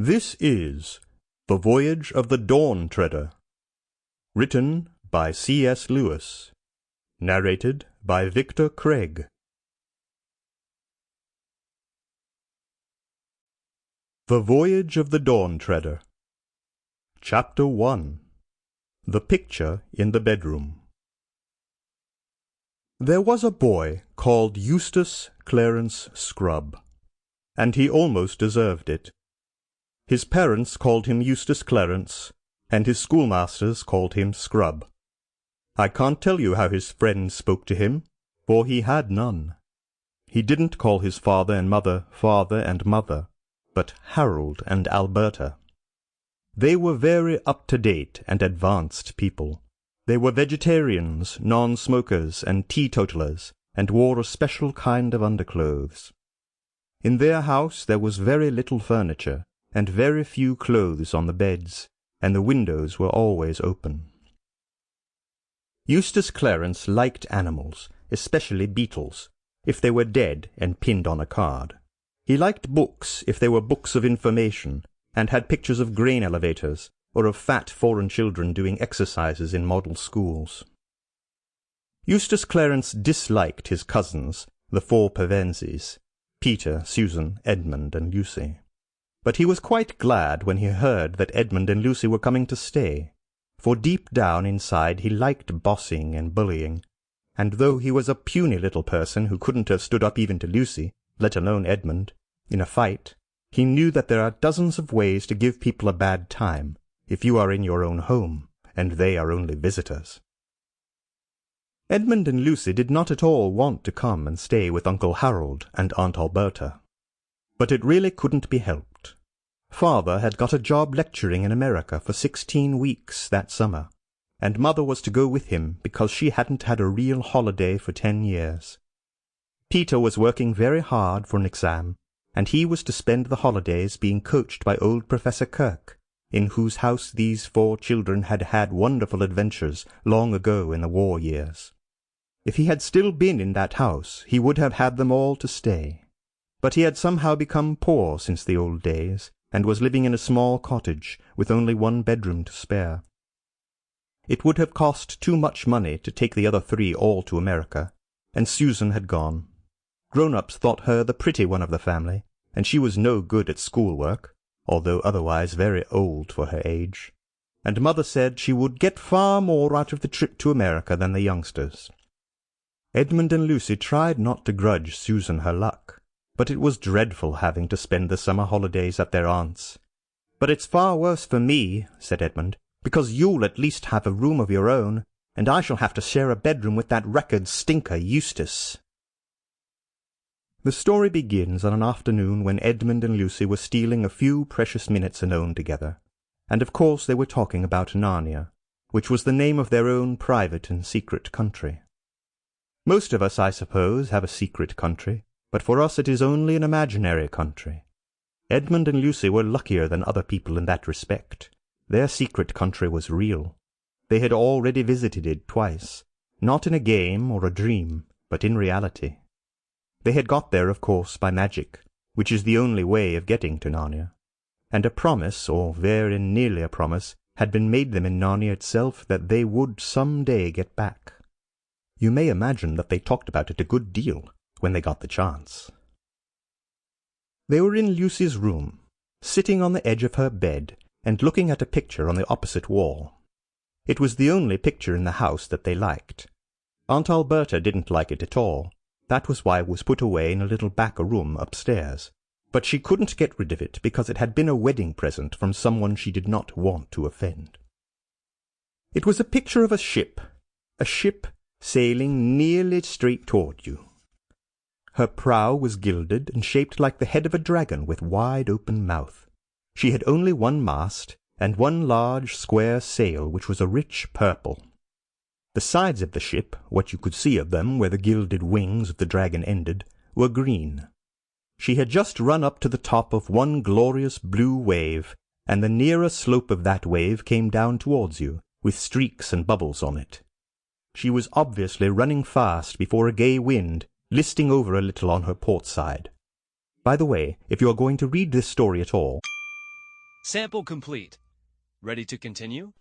This is The Voyage of the Dawn Treader, written by C.S. Lewis, narrated by Victor Craig. The Voyage of the Dawn Treader. Chapter 1. The Picture in the Bedroom. There was a boy called Eustace Clarence Scrubb, and he almost deserved it. His parents called him Eustace Clarence, and his schoolmasters called him Scrubb. I can't tell you how his friends spoke to him, for he had none. He didn't call his father and mother father and mother, but Harold and Alberta. They were very up-to-date and advanced people. They were vegetarians, non-smokers, and teetotalers, and wore a special kind of underclothes. In their house there was very little furniture, and very few clothes on the beds, and the windows were always open. Eustace Clarence liked animals, especially beetles, if they were dead and pinned on a card. He liked books if they were books of information, and had pictures of grain elevators, or of fat foreign children doing exercises in model schools. Eustace Clarence disliked his cousins, the 4 Pevensies, Peter, Susan, Edmund, and Lucy. But he was quite glad when he heard that Edmund and Lucy were coming to stay, for deep down inside he liked bossing and bullying, and though he was a puny little person who couldn't have stood up even to Lucy, let alone Edmund, in a fight, he knew that there are dozens of ways to give people a bad time, if you are in your own home, and they are only visitors. Edmund and Lucy did not at all want to come and stay with Uncle Harold and Aunt Alberta. But it really couldn't be helped. Father had got a job lecturing in America for 16 weeks that summer, and Mother was to go with him because she hadn't had a real holiday for 10 years. Peter was working very hard for an exam, and he was to spend the holidays being coached by old Professor Kirk, in whose house these 4 children had had wonderful adventures long ago in the war years. If he had still been in that house, he would have had them all to stay. But he had somehow become poor since the old days, and was living in a small cottage with only 1 bedroom to spare. It would have cost too much money to take the other 3 all to America, and Susan had gone. Grown-ups thought her the pretty one of the family, and she was no good at schoolwork, although otherwise very old for her age, and Mother said she would get far more out of the trip to America than the youngsters. Edmund and Lucy tried not to grudge Susan her luck, but it was dreadful having to spend the summer holidays at their aunt's. "But it's far worse for me," said Edmund, "because you'll at least have a room of your own, and I shall have to share a bedroom with that record stinker Eustace." The story begins on an afternoon when Edmund and Lucy were stealing a few precious minutes alone together, and of course they were talking about Narnia, which was the name of their own private and secret country. Most of us, I suppose, have a secret country, but for us it is only an imaginary country. Edmund and Lucy were luckier than other people in that respect. Their secret country was real. They had already visited it twice, not in a game or a dream, but in reality. They had got there, of course, by magic, which is the only way of getting to Narnia, and a promise, or very nearly a promise, had been made them in Narnia itself that they would some day get back. You may imagine that they talked about it a good deal when they got the chance. They were in Lucy's room, sitting on the edge of her bed and looking at a picture on the opposite wall. It was the only picture in the house that they liked. Aunt Alberta didn't like it at all. That was why it was put away in a little back room upstairs. But she couldn't get rid of it because it had been a wedding present from someone she did not want to offend. It was a picture of a ship sailing nearly straight toward you. Her prow was gilded and shaped like the head of a dragon with wide-open mouth. She had only 1 mast and 1 large square sail, which was a rich purple. The sides of the ship, what you could see of them where the gilded wings of the dragon ended, were green. She had just run up to the top of 1 glorious blue wave, and the nearer slope of that wave came down towards you, with streaks and bubbles on it. She was obviously running fast before a gay wind, listing over a little on her port side. By the way, if you are going to read this story at all, Sample complete. Ready to continue?